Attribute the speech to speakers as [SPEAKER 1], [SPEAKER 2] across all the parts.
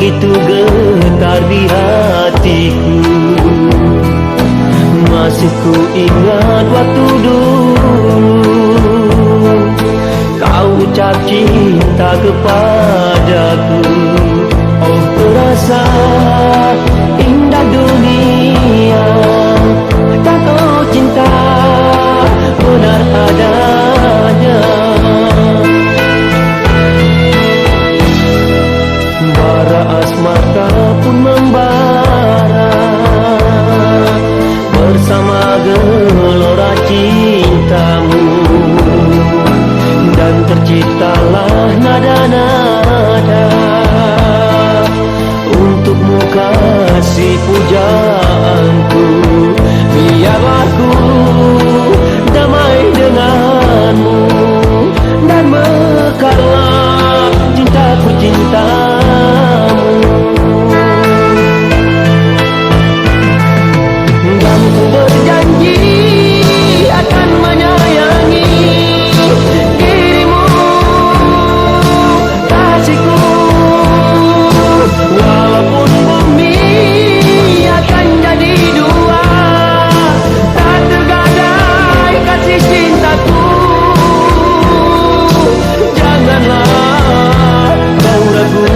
[SPEAKER 1] begitu getar di hatiku. Masih ku ingat waktu dulu kau ucap cinta kepadaku. Oh, terasa indah dunia, tak kau cinta benar adanya. Bara asmara pun membara bersama gelora cintamu, dan terciptalah nada-nada untukmu kasih pujaanku. Biarlah ku damai denganmu dan mekarlah cintaku cintamu. Dan ku berjanji akan menyayangi dirimu, kasihku. Walaupun bumi akan jadi dua, tak tergadai kasih cintaku. Janganlah kau ragu.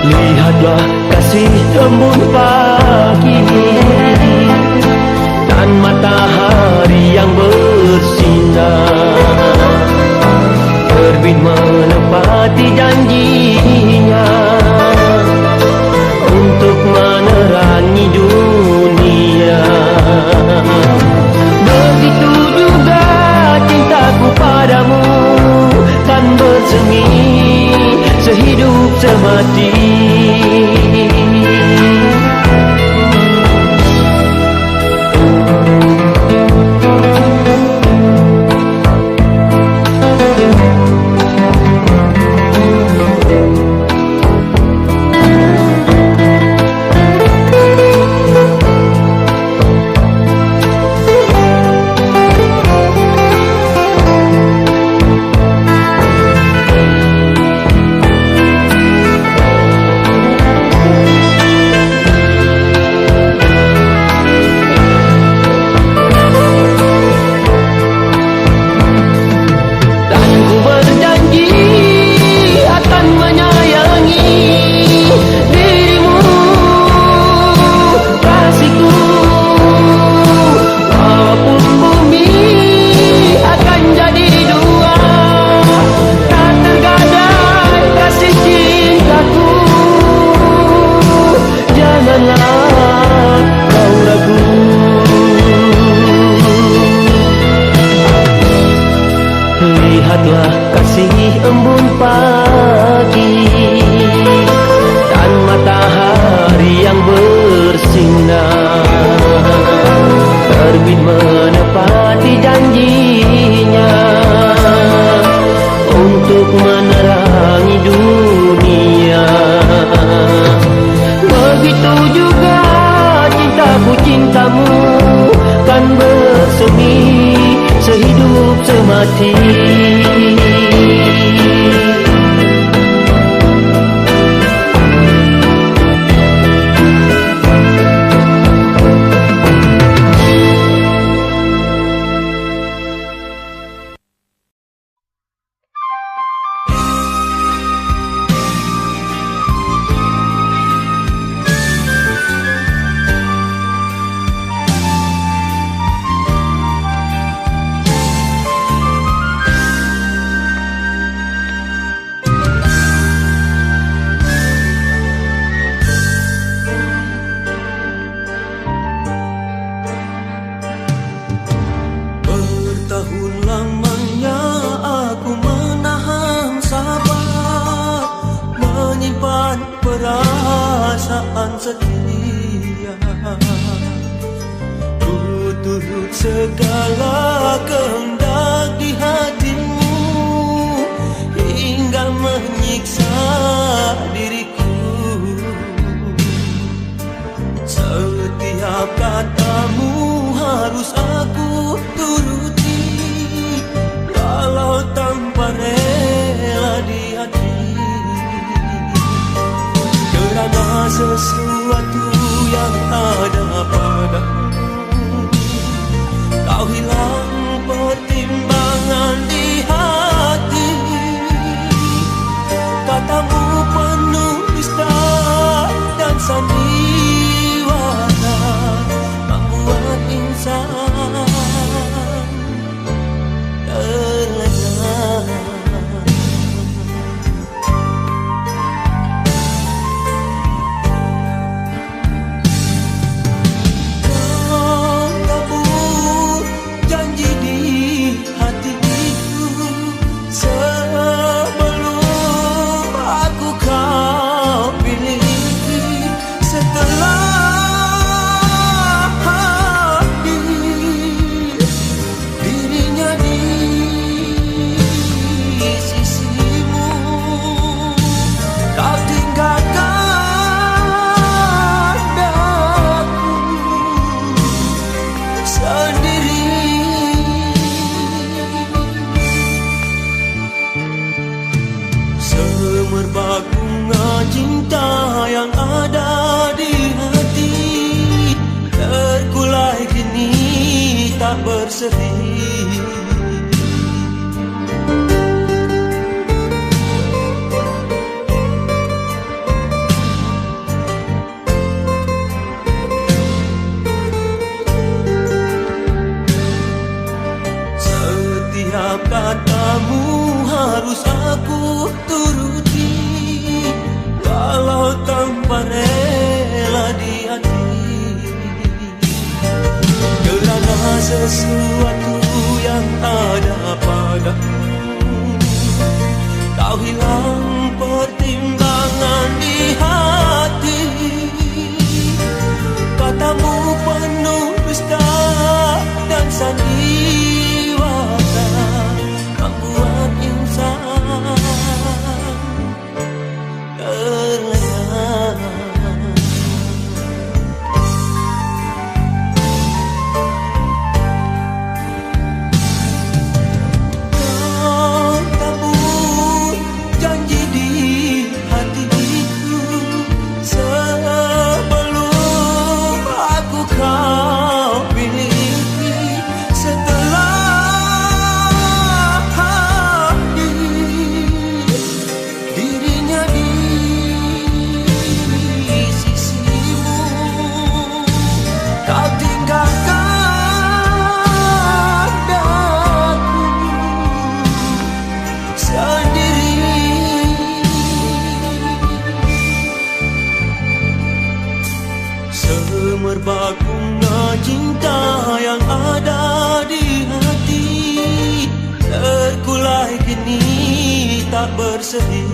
[SPEAKER 1] Lihatlah kasih embun pagi dan matahari yang bersinar, terbit menepati janjinya untuk menerangi dunia. Begitu juga cintaku padamu kan bersemi sehidup semati. Lihatlah kasih embun pagi dan matahari yang bersinar, terbit menepati janjinya untuk menerangi dunia. Begitu juga cintaku cintamu kan bersemi sehidup semati.
[SPEAKER 2] perasaan setia, ku turut segala kehendak di hatimu hingga menyiksa diriku. Setiap katamu harus aku turuti, walau tanpa rela. Kau hilang pertimbangan di hati. Katamu penuh dusta dan sandiwara, membuat insan terlena. Kau tabur janji di hatiku sebelum aku kau miliki. Setelah hadir dirinya di sisimu, kau tinggalkan aku sendiri. Semerbak bunga cinta yang ada di hati terkulai kini tak berseri. Setiap katamu harus aku turuti, walau tanpa rela di hati. Kerana sesuatu yang ada padamu, kau hilang pertimbangan di hati. Katamu penuh dusta dan sandiwara, membuat insan terlena. Kau tabur janji di hatiku sebelum aku kau miliki. Setelah hadir dirinya di sisimu, kau tinggalkan aku sendiri. Semerbak bunga cinta yang ada di hati terkulai kini tak berseri.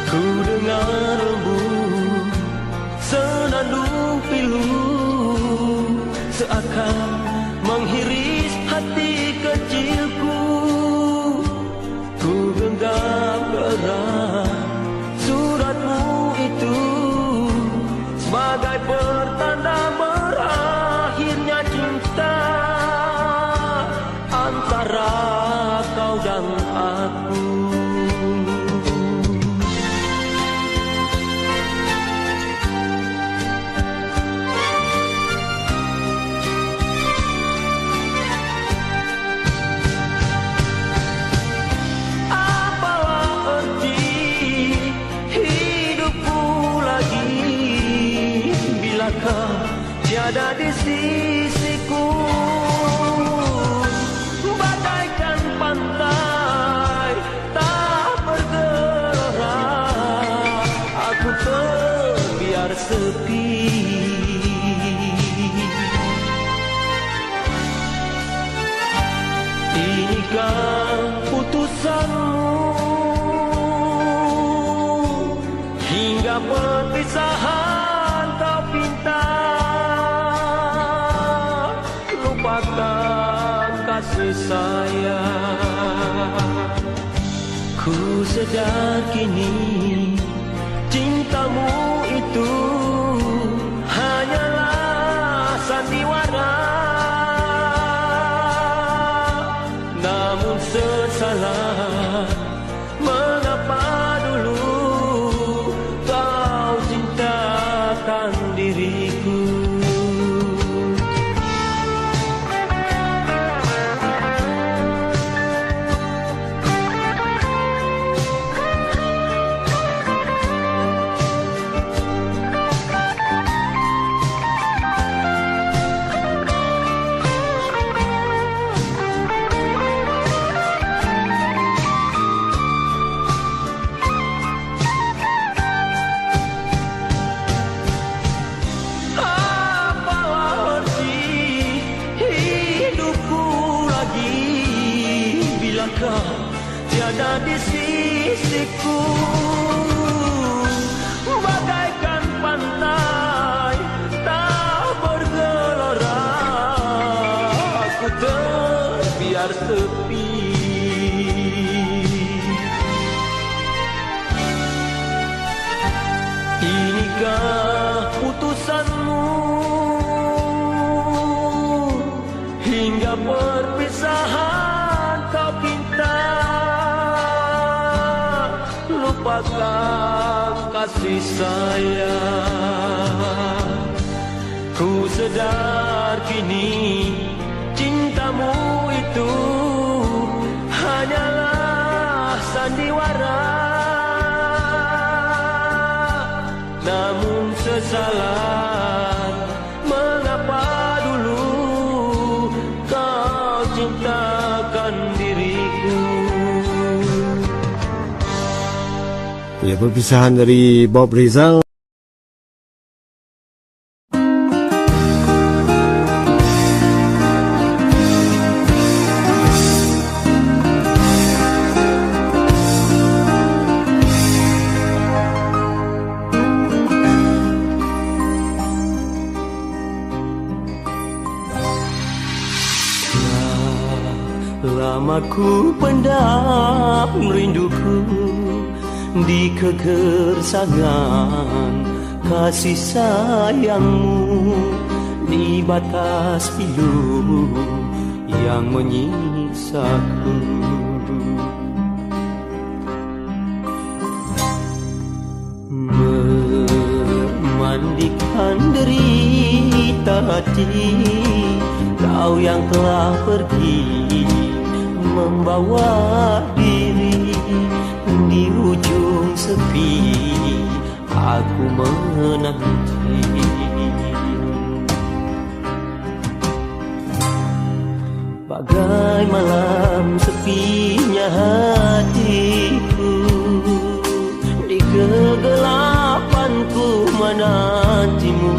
[SPEAKER 2] Ku dengar embun senandung pilu seakan menghiris hati kecilku. Ku genggam erat suratmu itu sebagai pertanda berakhirnya cinta antara kau dan aku. Tiada di sisiku, bagaikan pantai tak bergelora. Aku terbiar sepi. Inikah putusanmu hingga
[SPEAKER 1] perpisahan kau pinta, lupakan kasih sayang. Ku sedar kini cintamu itu hanyalah sandiwara, namun sesalah mengapa dulu kau cintakan diriku. Tiada di sisiku, bagaikan pantai tak bergelora, aku terbiar sepi. Inikah putusanmu hingga perpisahan kau pinta, lupakan kasih sayang. Ku sedar kini cintamu itu hanyalah sandiwara, namun sesalah mengapa dulu kau cintakan diriku.
[SPEAKER 3] Ya, perpisahan dari Bob Rizal.
[SPEAKER 1] Lama ku pendam rinduku di kegersangan kasih sayangmu, di batas pilu yang menyiksaku. Memandikan derita hati kau yang telah pergi, membawa diri di ujung sepi, aku menanti. Bagai malam sepinya hatiku, di kegelapanku menantimu,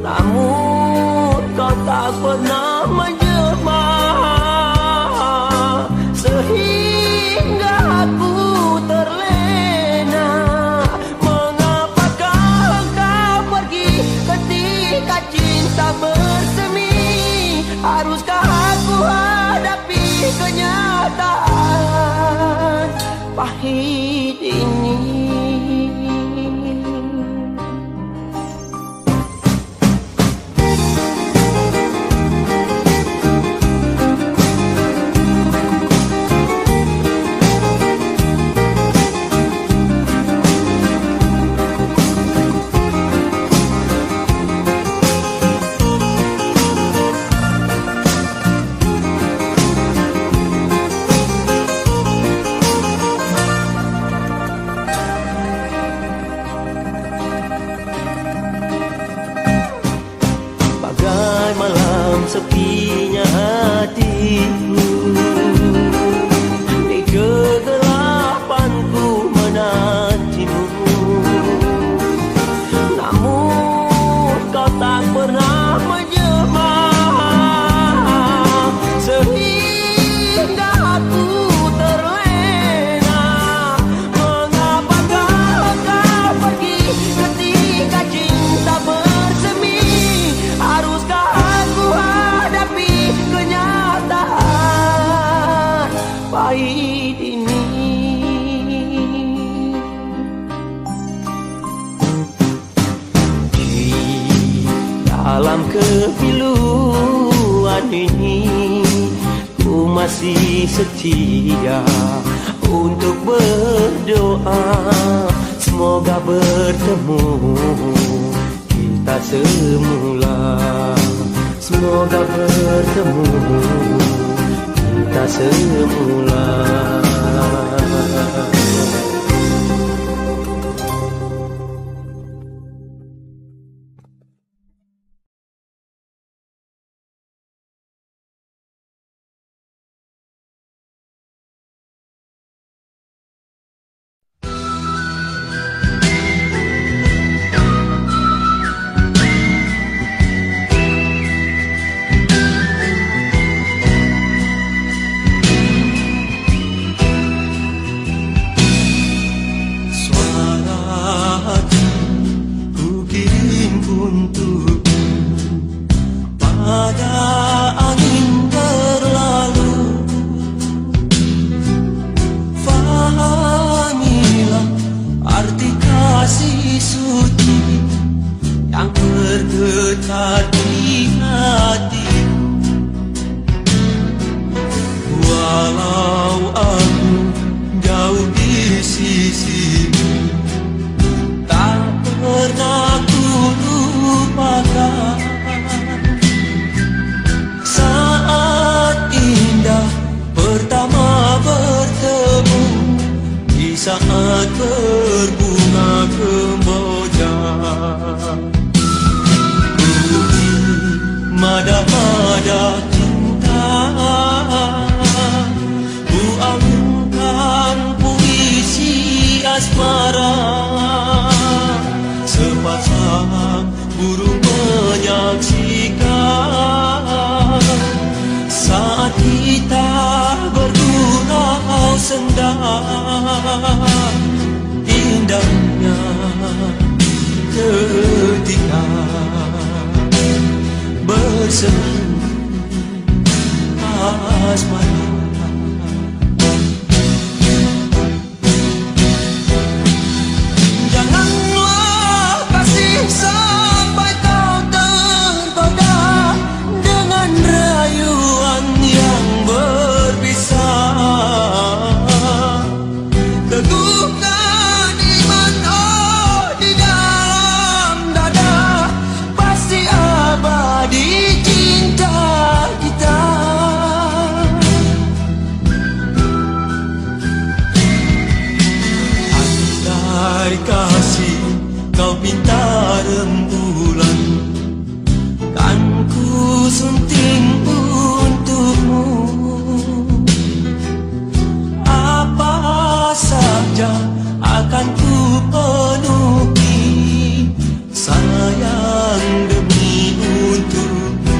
[SPEAKER 1] namun kau tak pernah menjelma, sehingga aku terlena. Mengapakah engkau pergi ketika cinta bersemi? Haruskah aku hadapi kenyataan pahit ini? Sepinya hatiku, di kegelapanku menantimu, namun kau tak pernah menjelma, sehingga aku terlena. Mengapakah dalam kepiluan ini ku masih setia untuk berdoa, semoga bertemu kita semula, semoga bertemu kita semula.
[SPEAKER 2] Saat berbunga kemboja, mada-mada cinta, ku agunkan puisi asmara, sepasang burung menyaksikan saat kita bergurau senda. Indahnya ketika bersemi asmara. Janganlah kasih sampai kau tergoda dengan rayuan yang berbisa. Teguhkan iman di dalam dada, pasti abadi cinta kita. Andai kasih kau minta rembulan, kan ku sunting untukmu. Apa saja akan ku penuhi, sayang demi untukmu.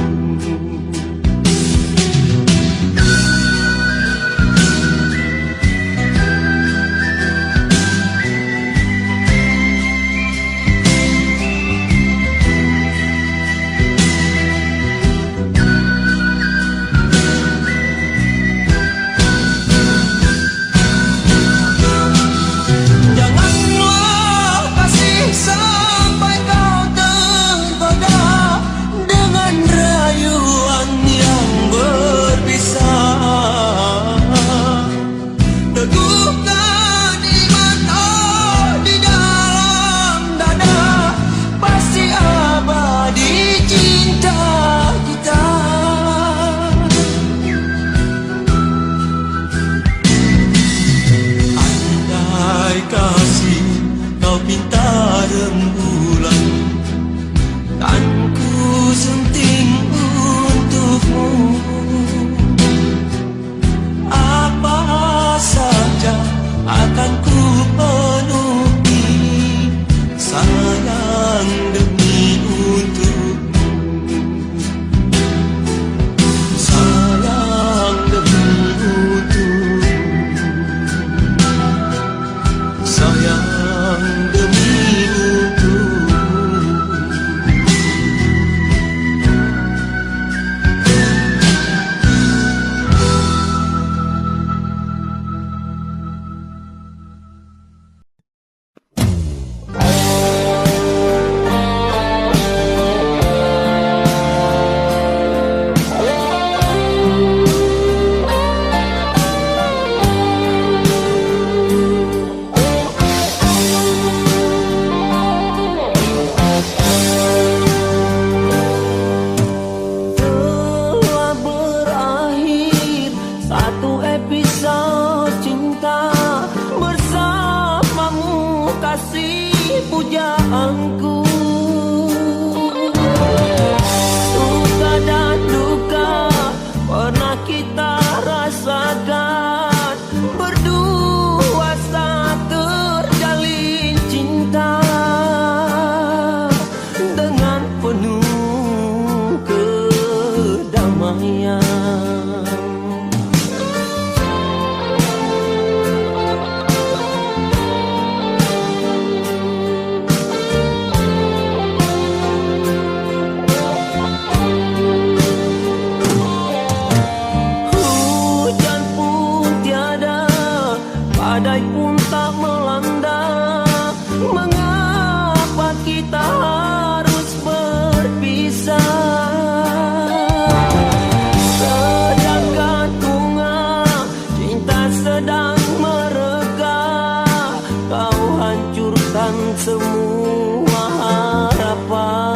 [SPEAKER 2] Sayang demi untukmu.
[SPEAKER 1] kasih pujaanku. Suka dan duka pernah kita rasakan, berdua saat terjalin cinta dengan penuh kedamaian. Badai pun tak melanda, mengapa kita harus berpisah? Sedangkan bunga cinta sedang mereka, kau hancurkan semua harapan.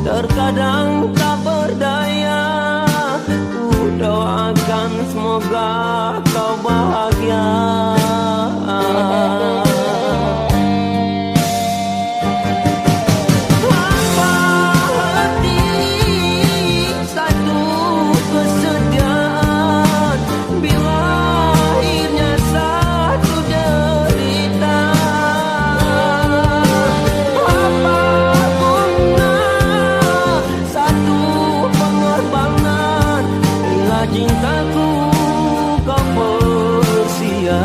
[SPEAKER 1] Terkadang tak berdaya, ku doakan semoga kau bahagia. Tanpa hati satu kesedihan, bila akhirnya satu derita. Cintaku kau persiakan,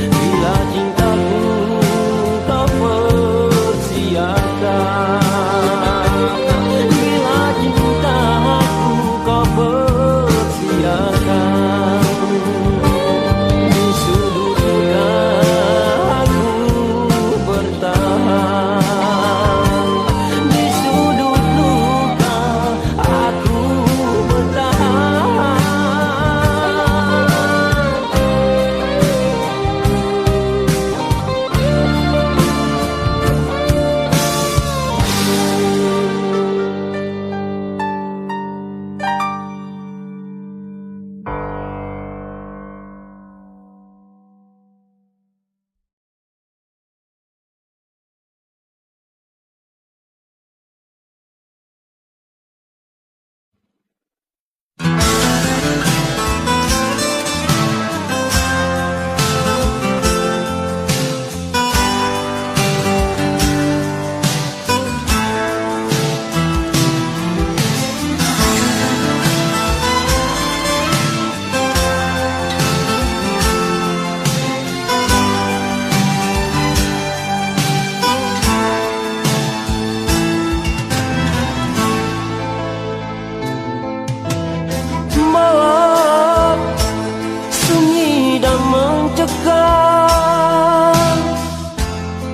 [SPEAKER 1] bila cintaku kau persiakan, bila cintaku kau persiakan. Di sudut duka aku bertahan, di sudut luka aku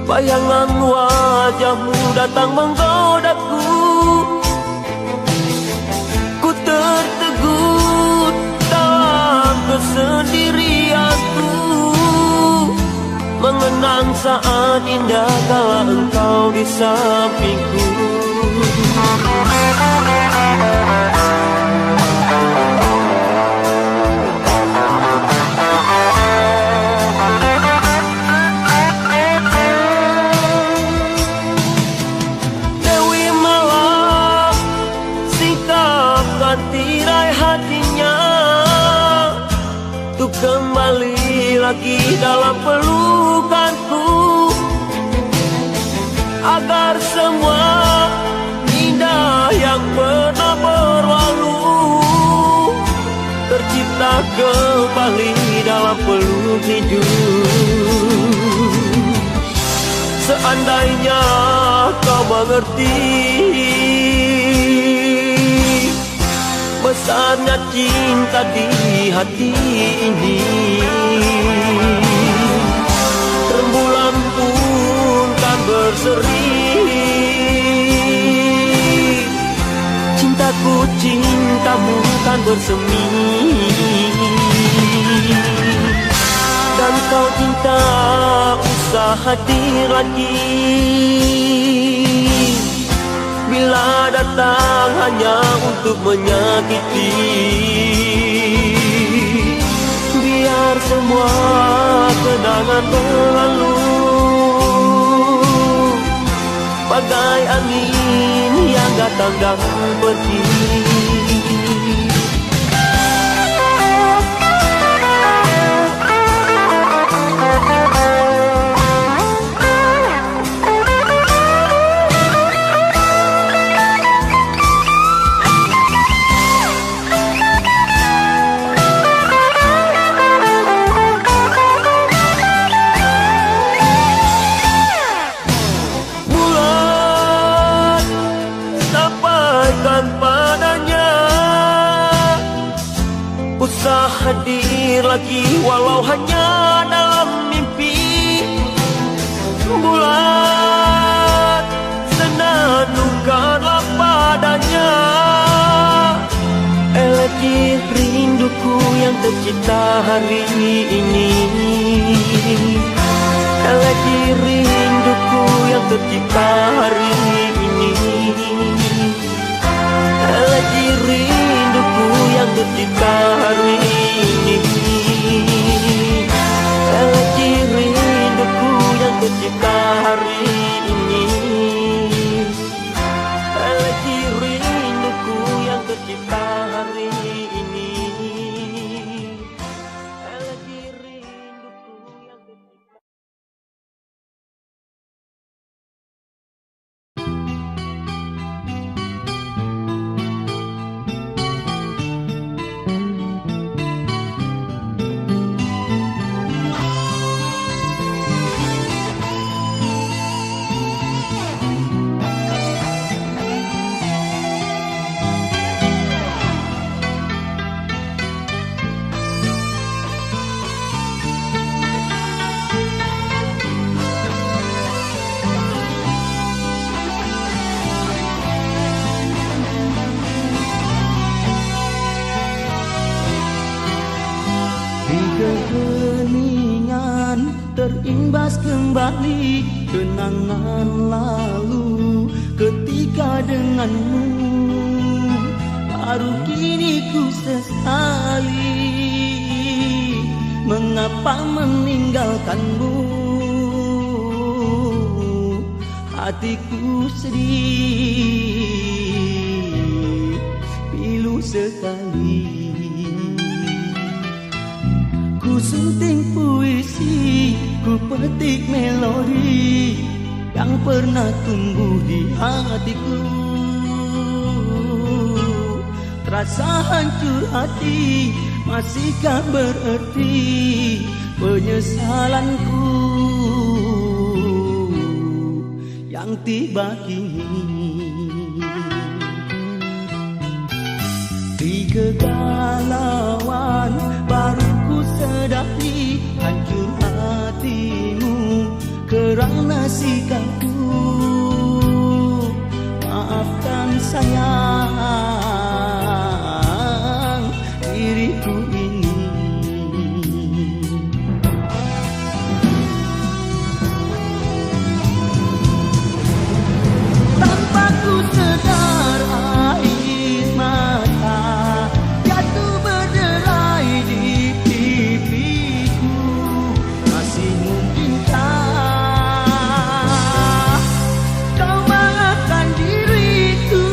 [SPEAKER 1] bayangan wajahmu datang menggodaku. Ku tertegun dalam kesendirianku, mengenang saat indah kala engkau di sampingku. ganti raih hatinya untuk kembali lagi dalam pelukanku, agar semua indah yang pernah berlalu tercipta kembali dalam peluk hidup. Seandainya kau mengerti besarnya cinta di hati ini, rembulan pun kan berseri. Cintaku cintamu kan bersemi, dan kau cinta usah hadir lagi. Bila datang hanya untuk menyakiti, biar semua kenangan berlalu bagai angin yang datang dan pergi. Usah hadir lagi walau hanya dalam mimpi. Bulan senandungkanlah padanya elegi rinduku yang tercipta hari ini, elegi rinduku yang tercipta hari ini, elegi rinduku yang tercipta hari ini, elegi rinduku yang tercipta hari ini, elegi rinduku yang tercipta hari ini, elegi rinduku yang tercipta.
[SPEAKER 2] Keheningan terimbas kembali kenangan lalu ketika denganmu. Baru kini ku sesali mengapa meninggalkanmu. Hatiku sedih pilu sekali. Ku sunting puisi, ku petik melodi yang pernah tumbuh di hatiku. Terasa hancur hati, masihkah berarti penyesalanku yang tiba kini. Di kegalauan baru ku sedari hancur hatimu kerana sikapku. Maafkan sayang diriku ini. Tanpa ku sedar air mata jatuh berderai di pipiku. Masih mungkinkah kau maafkan diriku?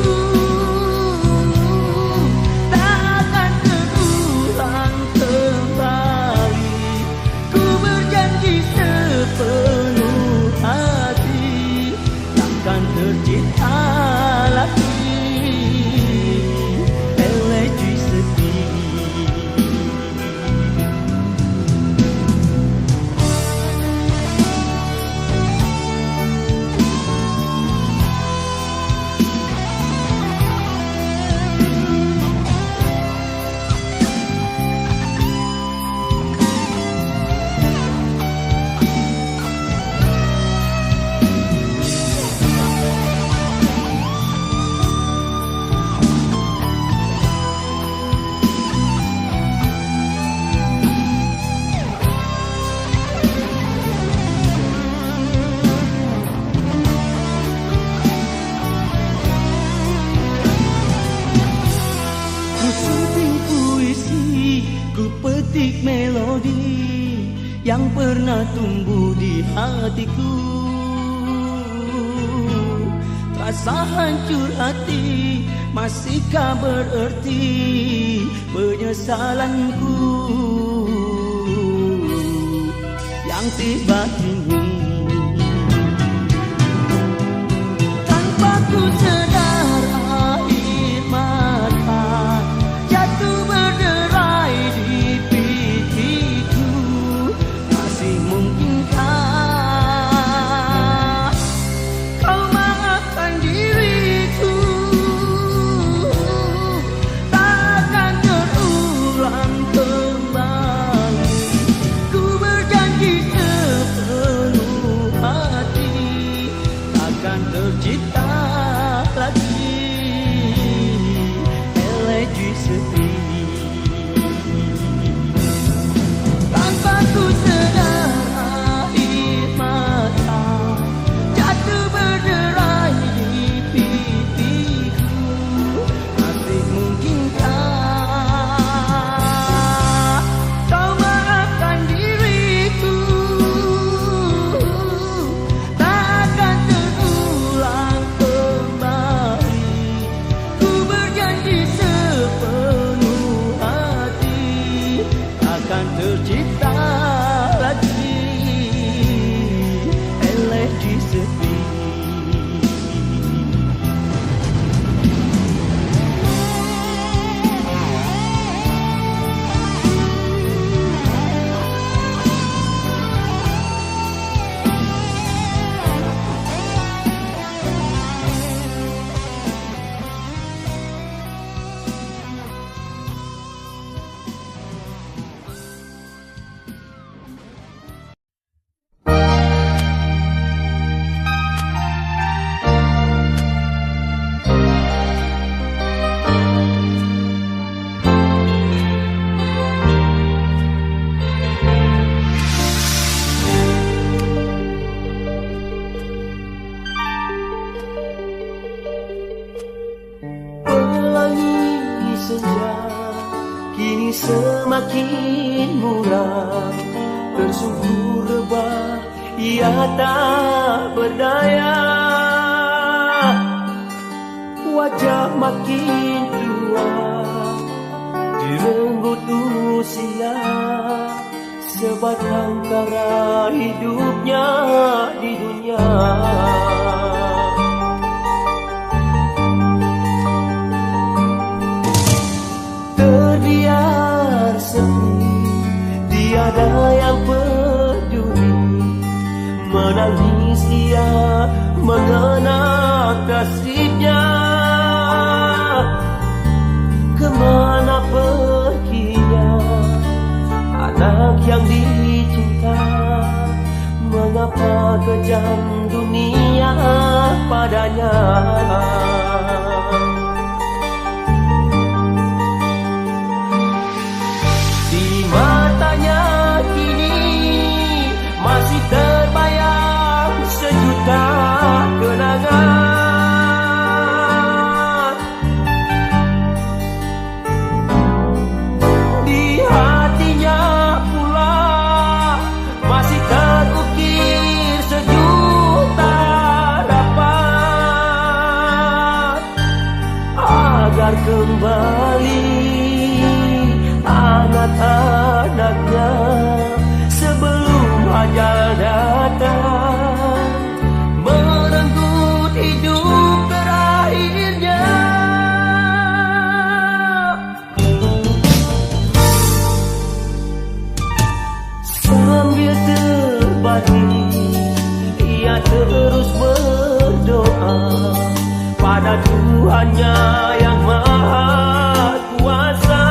[SPEAKER 2] sepetik melodi yang pernah tumbuh di hatiku. Rasa hancur hati masihkah bererti penyesalanku yang tiba kini tanpa ku sedar air mata jatuh berderai di pipiku. Masih mungkinkah kau maafkan diriku? Takkan terulang kembali. Ku berjanji sepenuh hati takkan tercipta lagi elegi sepi. Tanpa ku sedar air mata jatuh berderai di pipiku. Masih mungkinkah kau maafkan diriku? Takkan terulang kembali. Ku berjanji sepenuh hati takkan tercipta lagi elegi sepi. Pelangi senja kini semakin murah, tersungkur rebah ia tak berdaya. Wajah makin tua direnggut usia, sebatang kara hidupnya di dunia. Terbiar sepi, tiada yang peduli. Menangis ia mengenang kasihnya. Kemana perginya anak yang dicinta? Mengapa kejam dunia padanya? Matanya kini masih terbayang sejuta kenangan. Di hatinya pula masih terukir sejuta harapan agar kembali anak-anaknya sebelum ajal datang, merenggut hidup terakhirnya. Sambil terbalik ia terus berdoa pada Tuhannya yang Maha Kuasa.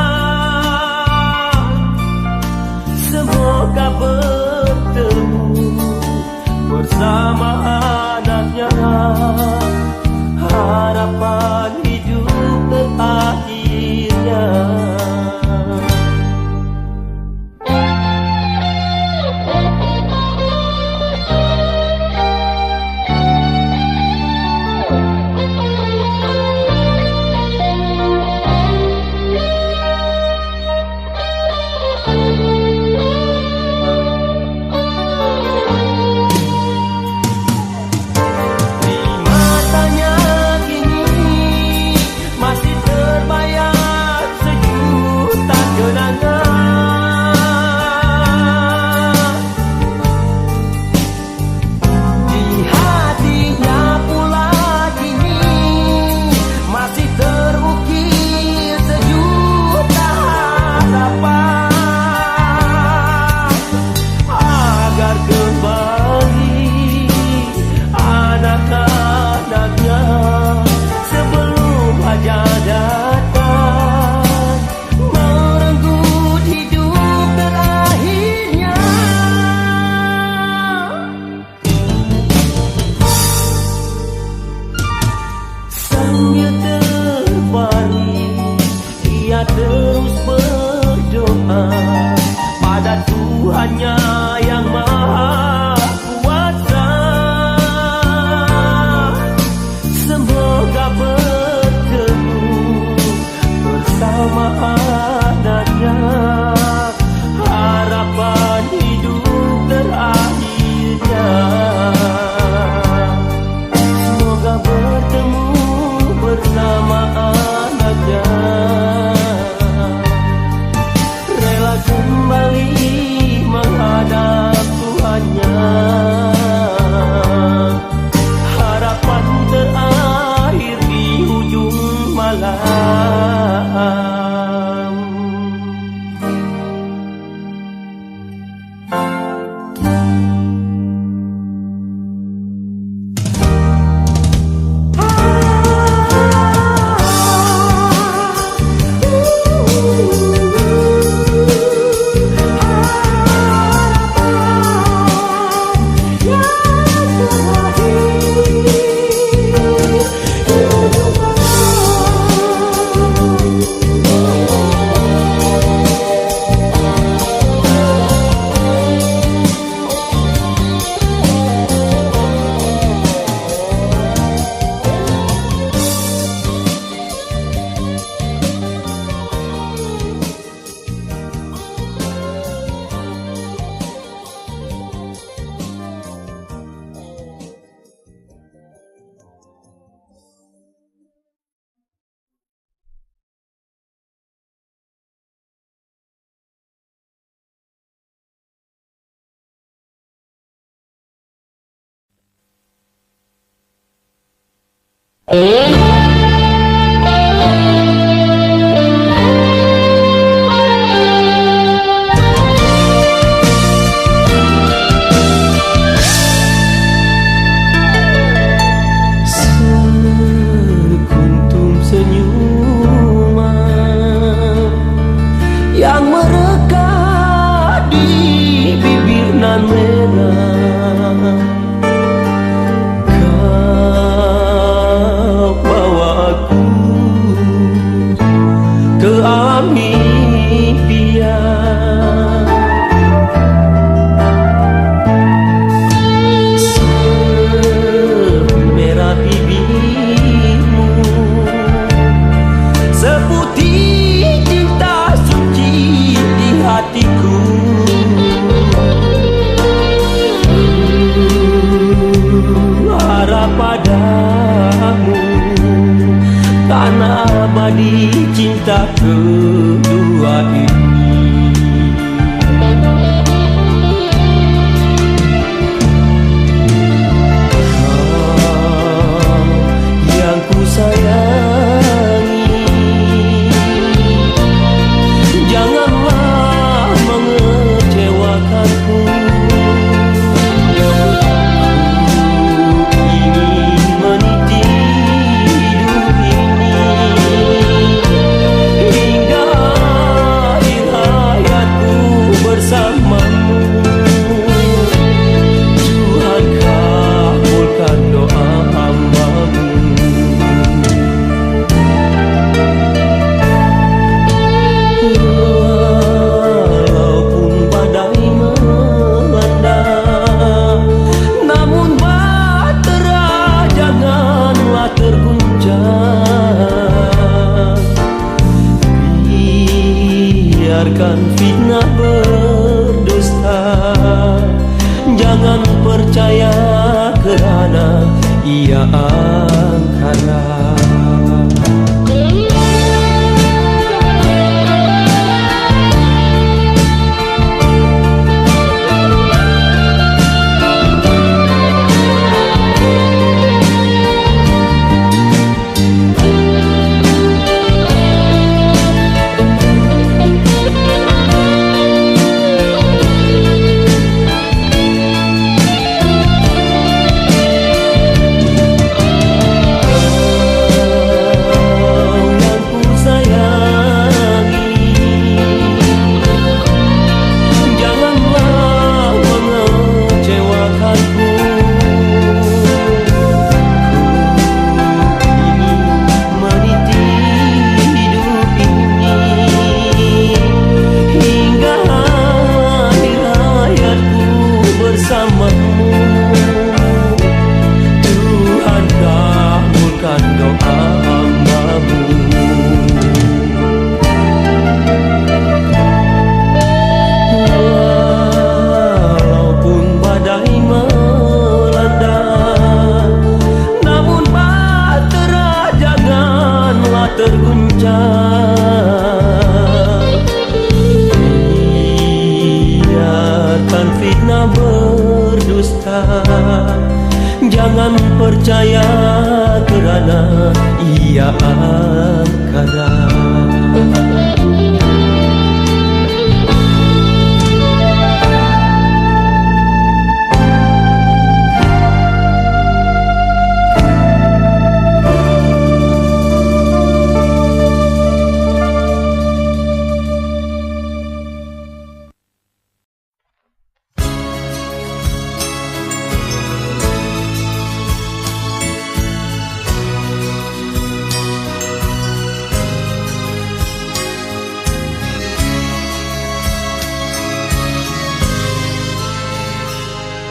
[SPEAKER 1] Kita terus berdoa pada Tuhannya yang Maha Kuasa. Semoga bertemu bersama anaknya, harapan hidup terakhirnya. Semoga bertemu bersama anaknya, rela kembali menghadap Tuhannya. Harapan terakhir di ujung malam. Sekuntum senyuman yang mereka di bibir nan merah, kau bawa aku ke Amibia. Semerah bibirmu, seputih cinta suci di hatiku. Harap padamu karena abadi cinta kedua ini. Kau yang ku sayangi, janganlah mengecewakanku. Biarkan fitnah berdusta, jangan percaya kerana ia angkara. ia angkara.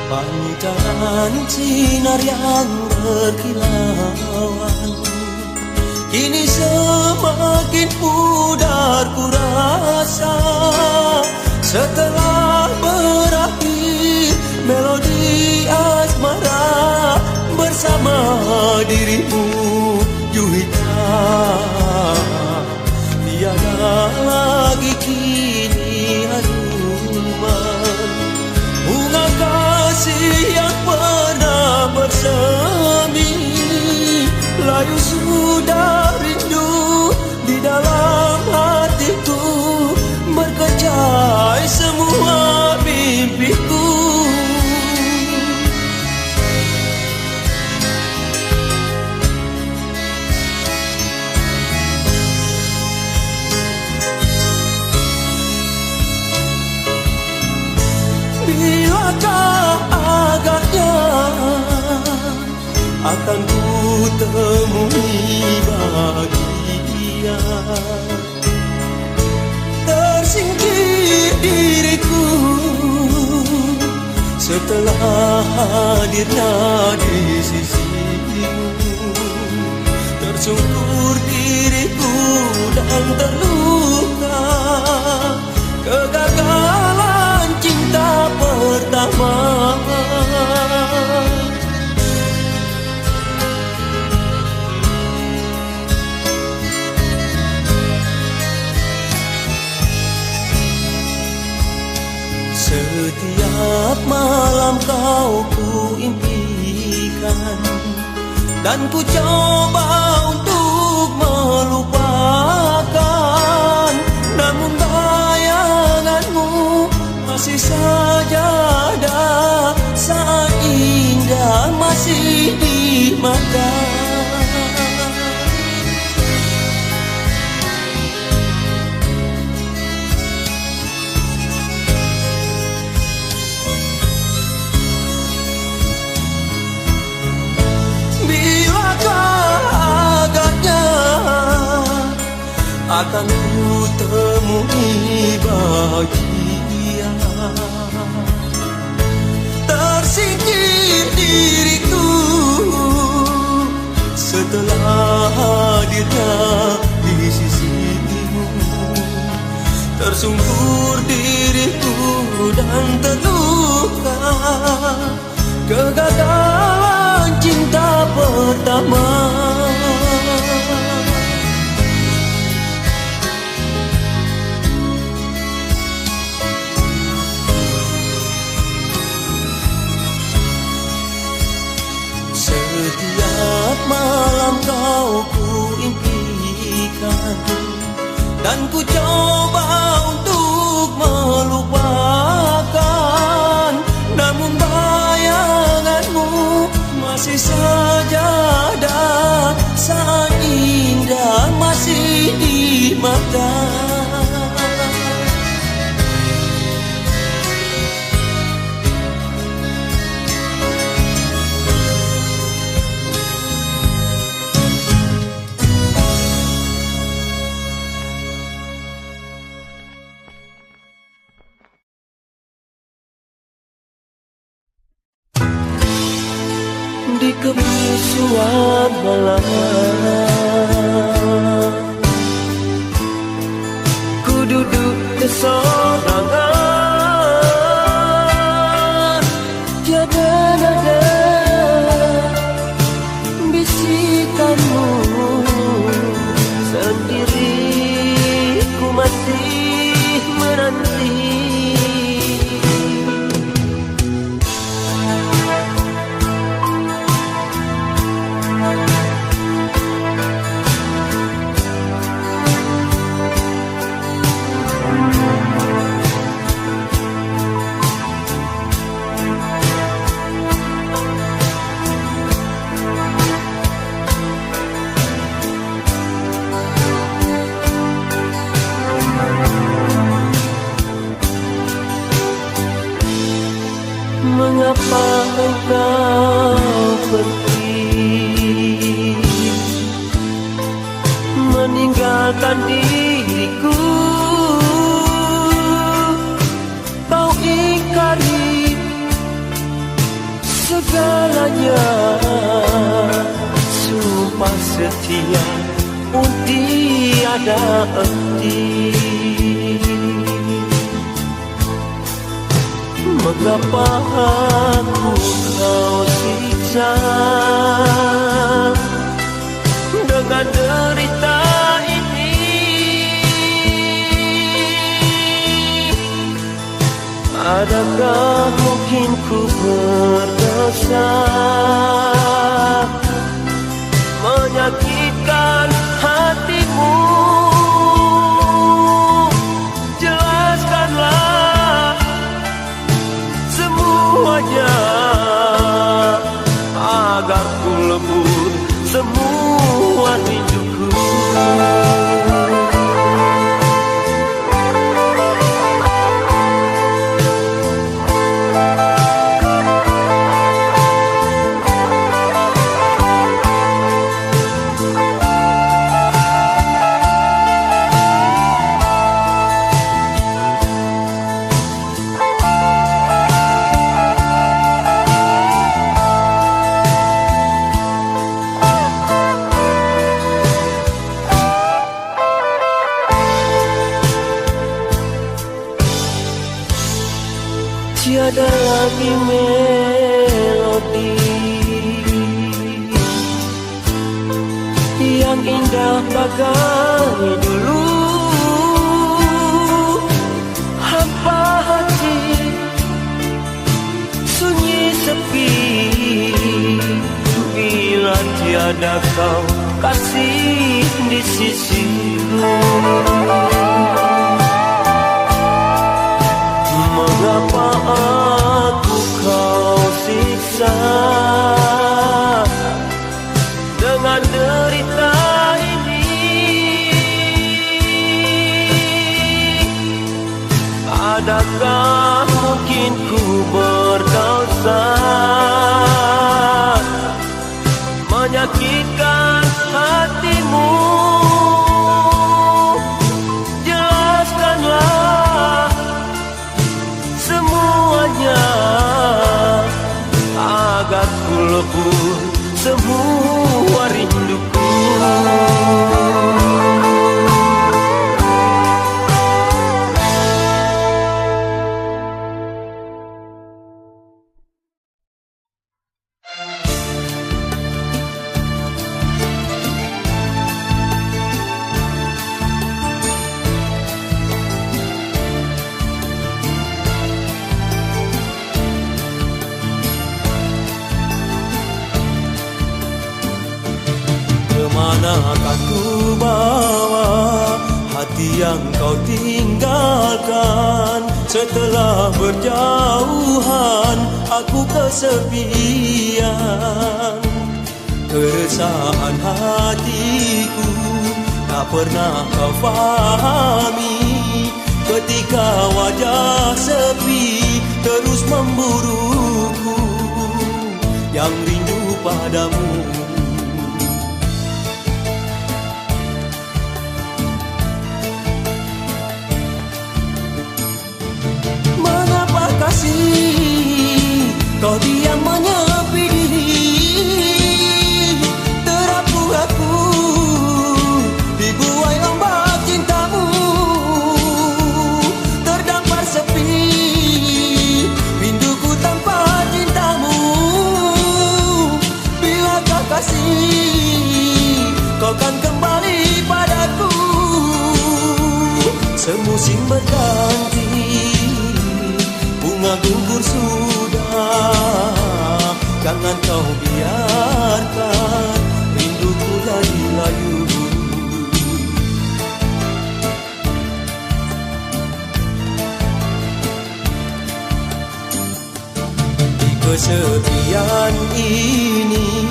[SPEAKER 2] Pancaran sinar yang berkilauan kini semakin pudar ku rasa. Setelah berakhir melodi asmara bersama dirimu Juwita, tiada lagi kini haruman bunga kasih yang pernah bersemi. Layu sudah rindu di dalam hatiku, berkecai semua mimpiku. Bilakah agaknya akan ku temui bahagia, tersingkir diriku setelah hadirnya di sisimu. Tersungkur diriku dan terluka kegagalan cinta pertama. Setiap malam kau ku impikan dan ku coba untuk melupakan, namun bayanganmu masih saja ada, saat indah masih di mata. Akan ku temui bahagia, tersingkir diriku setelah hadirnya di sisimu. Tersungkur diriku dan terluka kegagalan cinta pertama. Setiap malam kau ku impikan dan ku coba untuk melupakan, namun bayanganmu masih saja ada, saat indah masih di mata. Di kebisuan malam ku duduk kesorangan, tiada nada bisikanmu, sendiri ku masih menanti. engkau pergi, meninggalkan diriku. Kau ingkari segalanya, sumpah setia pun tiada erti. Mengapa aku kau siksa dengan derita ini? Adakah mungkin ku berdosa menyakitkan hatimu? Jelaskanlah semuanya agar ku lebur semua rinduku. Tiada lagi melodi yang indah bagai dulu. Hampa hati, sunyi sepi, bila tiada kau kasih di sisiku. Mengapa aku kau siksa dengan derita ini? Adakah mungkin ku berdosa menyakitkan hatimu? Jelaskanlah semuanya agar ku lebur semua rinduku. Kemanakah ku bawa hati yang kau tinggalkan? Setelah berjauhan aku kesepian. Keresahan hatiku tak pernah kau fahami. Ketika wajah sepi terus memburuku, yang rindu padamu. Kasih, kau diam menyepi diri, terapung aku dibuai ombak cintamu. Terdampar sepi rinduku tanpa cintamu. Bilakah kasih kau kan kembali padaku? Semusim berganti, bunga gugur sudah, jangan kau biarkan rinduku jadi layu. Di kesepian ini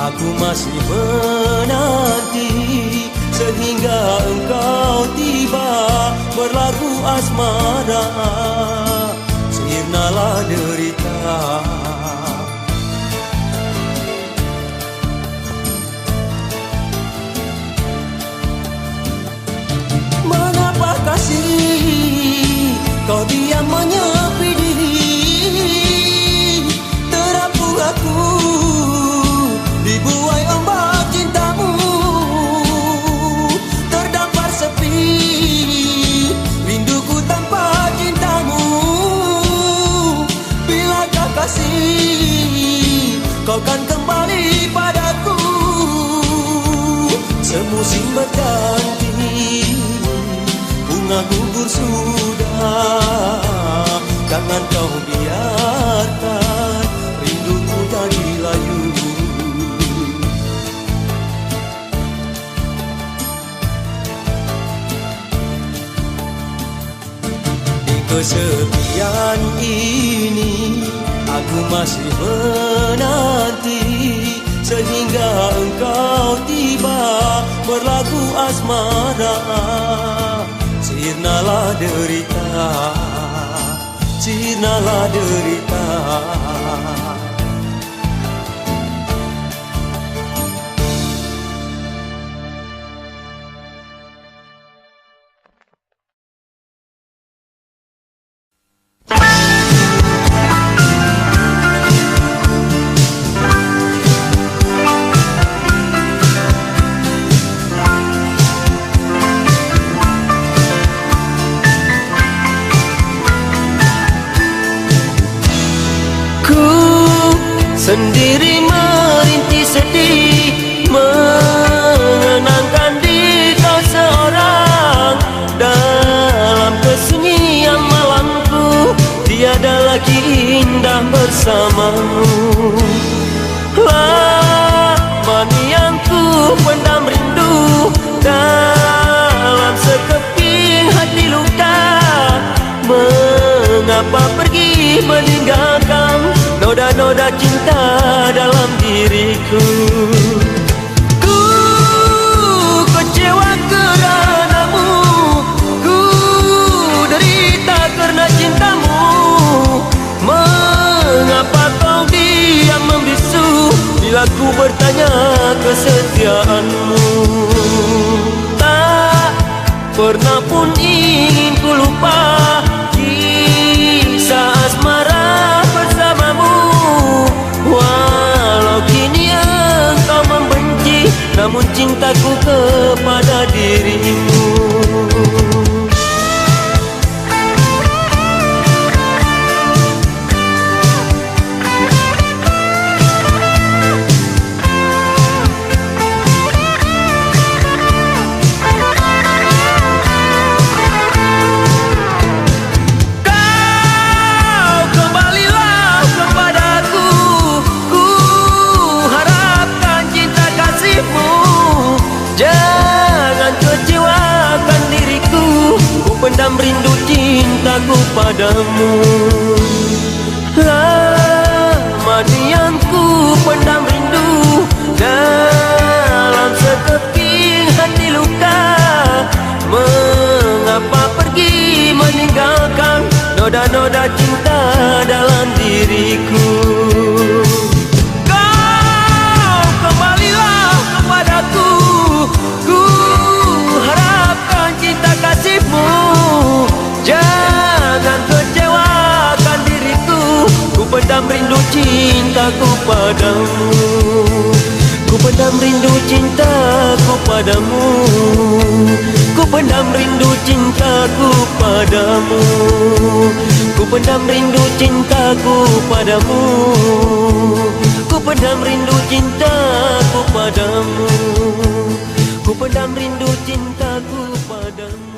[SPEAKER 2] aku masih menanti, sehingga engkau tiba berlagu asmara. Sirnalah derita musim berganti, bunga gugur sudah. Jangan kau biarkan rinduku jadi layu. Di kesepian ini aku masih menanti, sehingga engkau tiba berlagu asmara. Sirnalah derita, sirnalah derita.
[SPEAKER 1] Sendiri merintih sedih, mengenangkan di kau seorang. Dalam kesunyian malamku, tiada lagi indah bersamamu. Lama yang ku pendam rindu, dalam sekeping hati luka. Mengapa pergi meninggalkan noda-noda cinta dalam diriku? Ku kecewa keranamu, ku derita karena cintamu. Mengapa kau diam membisu bila ku bertanya kesetiaanmu? Tak pernah pun ingin ku lupa kisah asmara bersamamu. Walau kini engkau membenci, namun cintaku kepada dirimu. Pendam rindu cintaku padamu. Lama diam ku pendam rindu, dalam sekeping hati luka. Mengapa pergi meninggalkan noda-noda cinta dalam diriku? Kau kembalilah kepadaku, ku harapkan cinta kasihmu. Jangan kecewakan diriku, ku pendam rindu cintaku padamu. Ku pendam rindu cintaku padamu. Ku pendam rindu cintaku padamu. Ku pendam rindu cintaku padamu. Ku pendam rindu cintaku padamu. Ku pendam rindu cintaku padamu.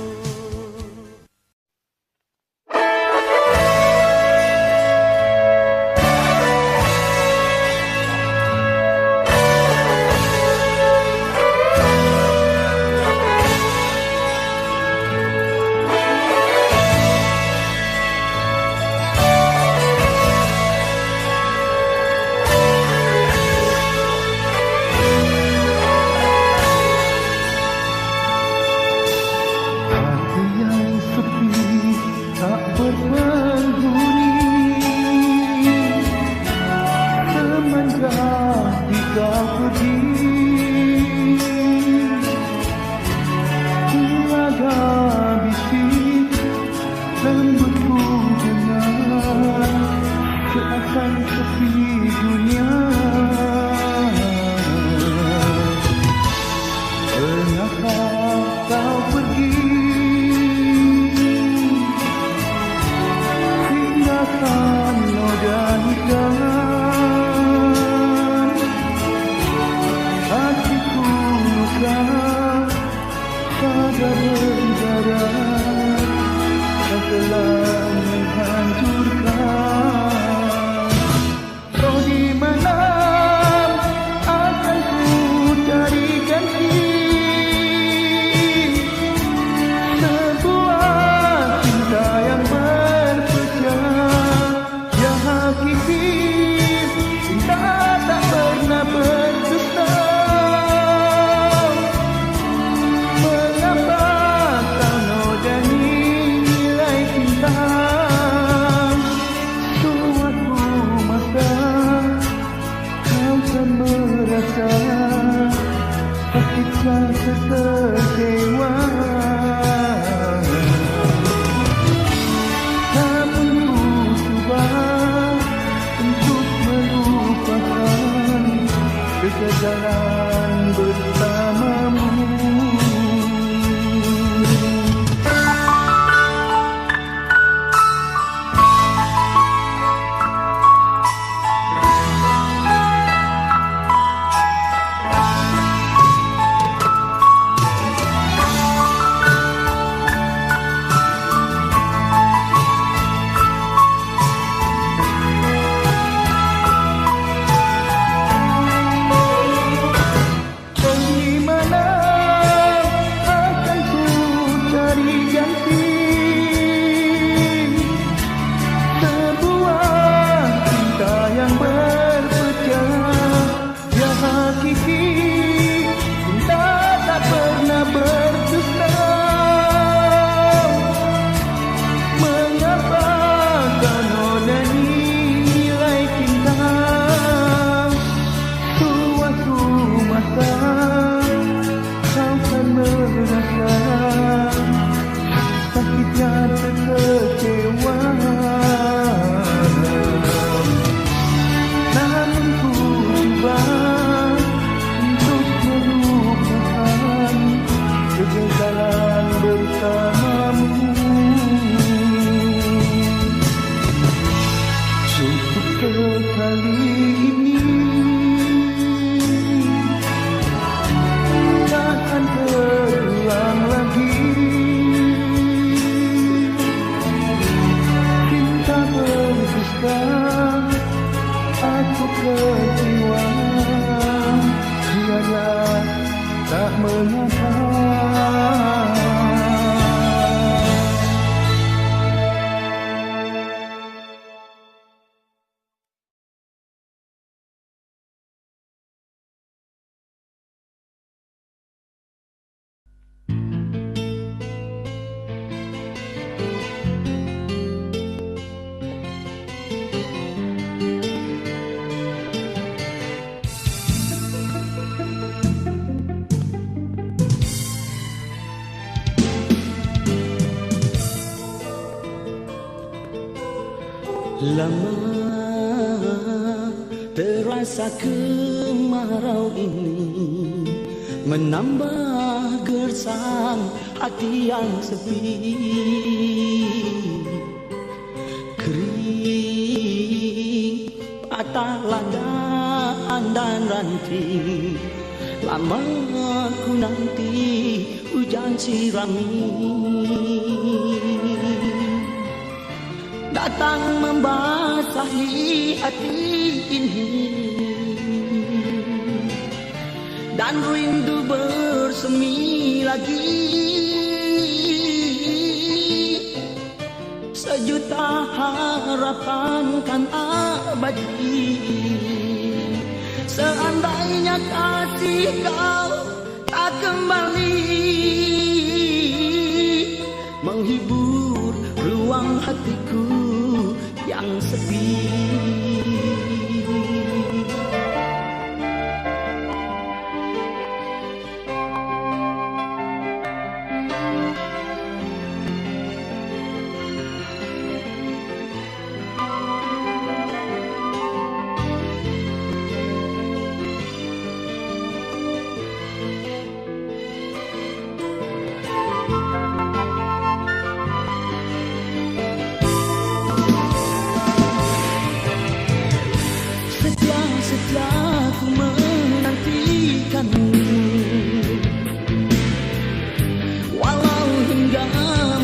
[SPEAKER 2] Lama terasa kemarau ini menambah gersang hati yang sepi. Kering patah landaan dan ranting, lama ku nanti hujan sirami. Datang membasahi hati ini, dan rindu bersemi lagi. Sejuta harapan kan abadi, seandainya kasih kau tak kembali menghibur ruang hatiku yang sepi. Setelah ku menantikanmu, walau hingga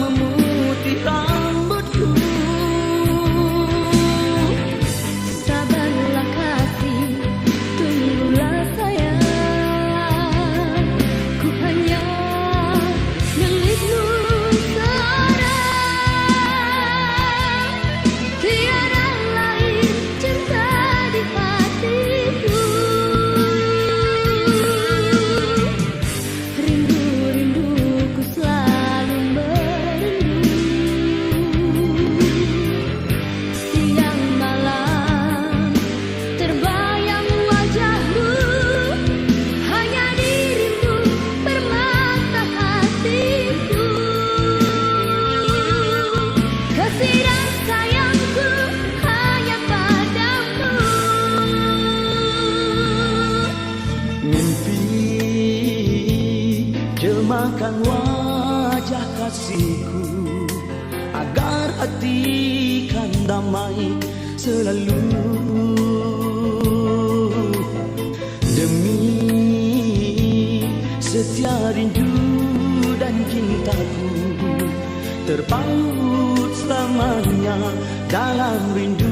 [SPEAKER 2] memutih rambutku.
[SPEAKER 4] Sabarlah kasih, tunggulah sayang, ku hanya milikmu seorang. Tiada lain cinta di hatiku. Rindu-rinduku selalu merindu. Siang malam terbayang wajahmu, hanya dirimu permata hatiku. Kasih dan sayangku hanya padamu.
[SPEAKER 2] Mimpi jemahkan wajah kasihku, agar hati kan damai selalu. Demi setia rindu dan cintaku, terpaut selamanya dalam rindu.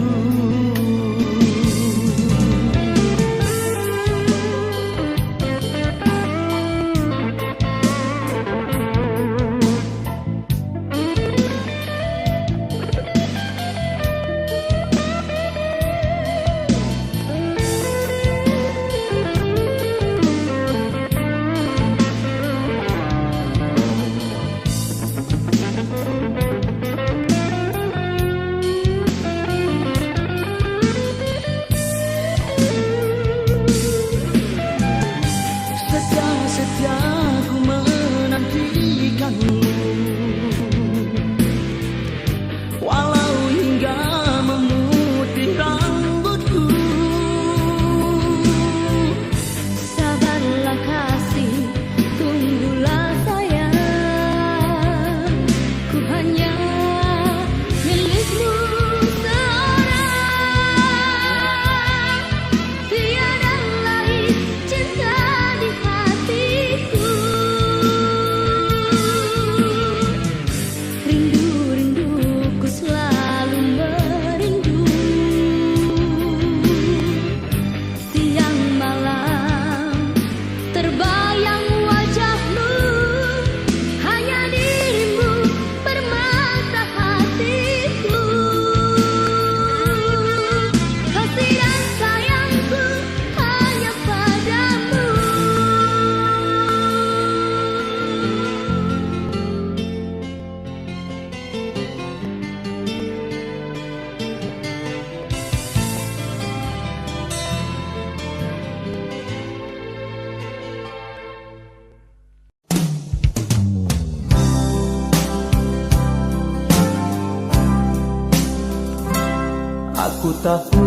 [SPEAKER 2] Aku tahu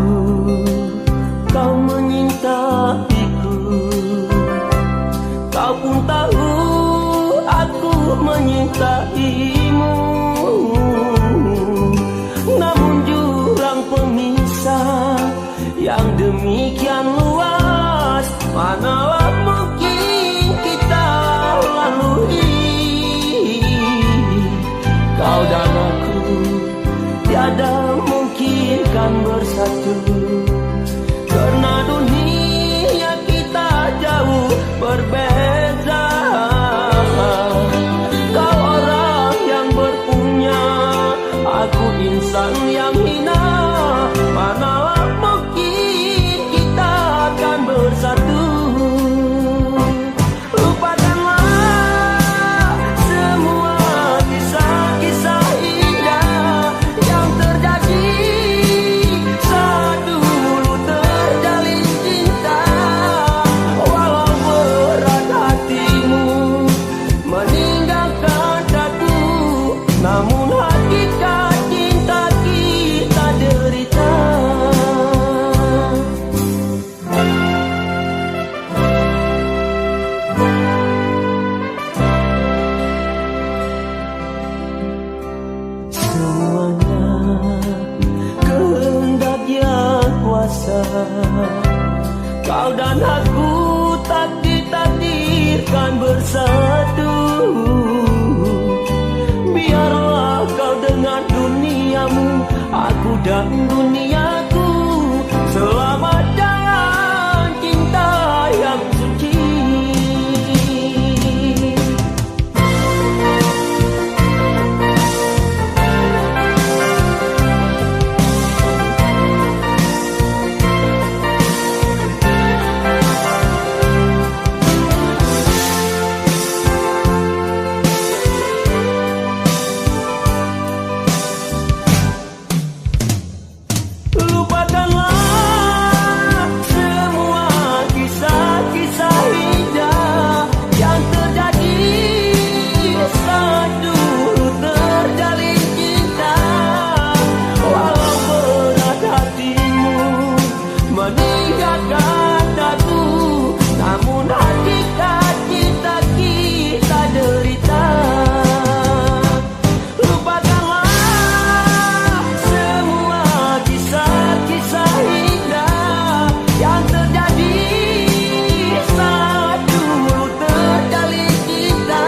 [SPEAKER 2] kau menyintaiku, kau pun tahu aku menyintaimu. Namun jurang pemisah yang demikian luas, manalah mungkin kita lalui. Kau dan aku tiada mungkin kan bersatu, karena dunia kita jauh berbeza. Kau orang yang berpunya, aku insan yang hina, manalah mungkin kita akan bersatu. Lupakanlah semua kisah-kisah indah yang terjadi saat dulu terjalin cinta. Walau berat hatimu meninggalkan aku, namun hakikat cinta kita derita. Semuanya kehendak yang kuasa, kau dan aku tak ditakdirkan bersatu. Biarlah kau dengan duniamu, aku dan duniaku, selamat jalan cinta yang suci. Lupakanlah semua kisah-kisah indah yang terjadi saat dulu terjalin cinta. Walau berat hatimu meninggalkan aku, namun hakikat cinta kita derita. Lupakanlah semua kisah-kisah indah yang terjadi saat dulu terjalin cinta.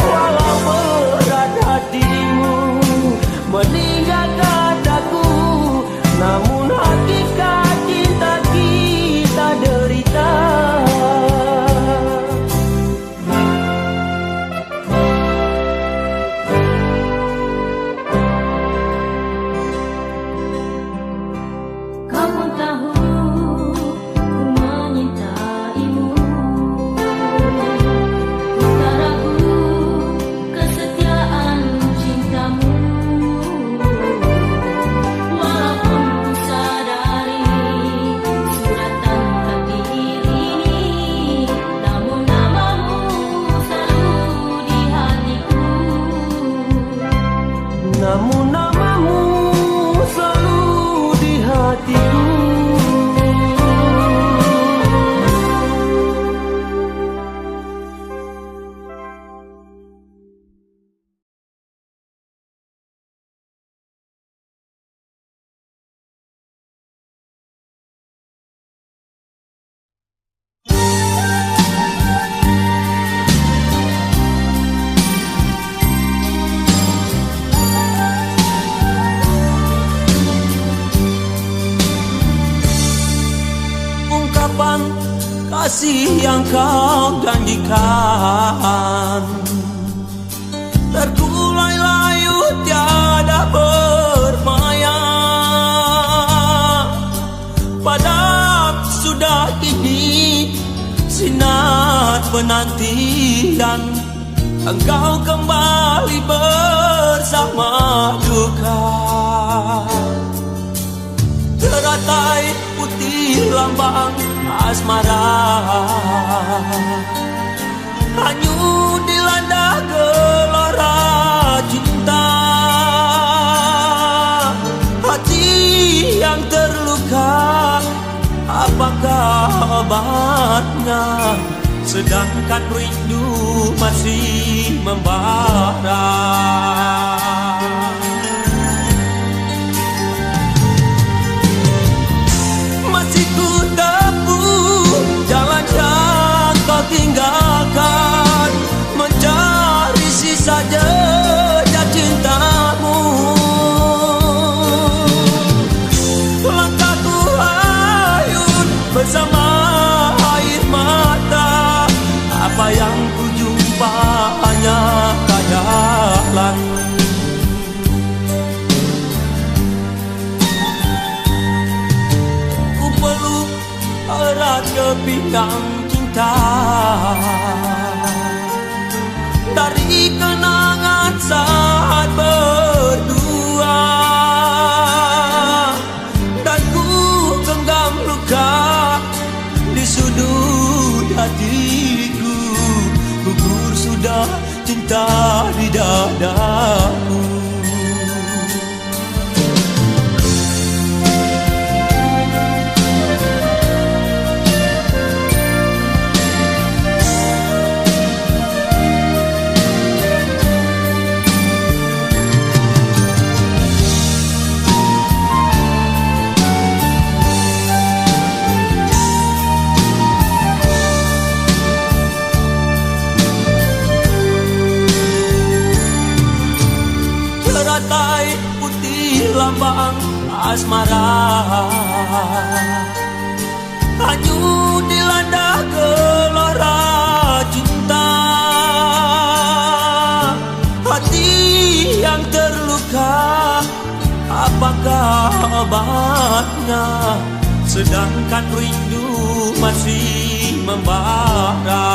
[SPEAKER 2] Walau berat hatimu meninggalkan aku, namun hakikat cinta kita derita.
[SPEAKER 4] Kau pun tahu ku menyintaimu, ku tak ragu kesetiaan cintamu. Walaupun ku sadari suratan takdir ini, namun namamu selalu di hatiku.
[SPEAKER 2] Namun namamu selalu di hatiku. Ungkapan kasih yang kau janjikan terkulai layu tiada bermaya. Padam sudah kini sinar penantian, engkau kembali bersama duka. Teratai putih lambang asmara, hanyut dilanda gelora cinta. Hati obatnya, sedangkan rindu masih membara. Masih ku tempuh jalan yang kau tinggalkan, mencari sisa jejak cintamu. Langkahku hayun bersama air mata, apa yang ku jumpa hanya khayalan. Ku peluk erat kepinggang cinta, dari kenangan saat berdua, dan ku genggam luka di sudut hatiku. Gugur sudah cinta di dadaku. Teratai putih lambang asmara, hanyut dilanda gelora cinta. Hati yang terluka, apakah obatnya, sedangkan rindu masih membara.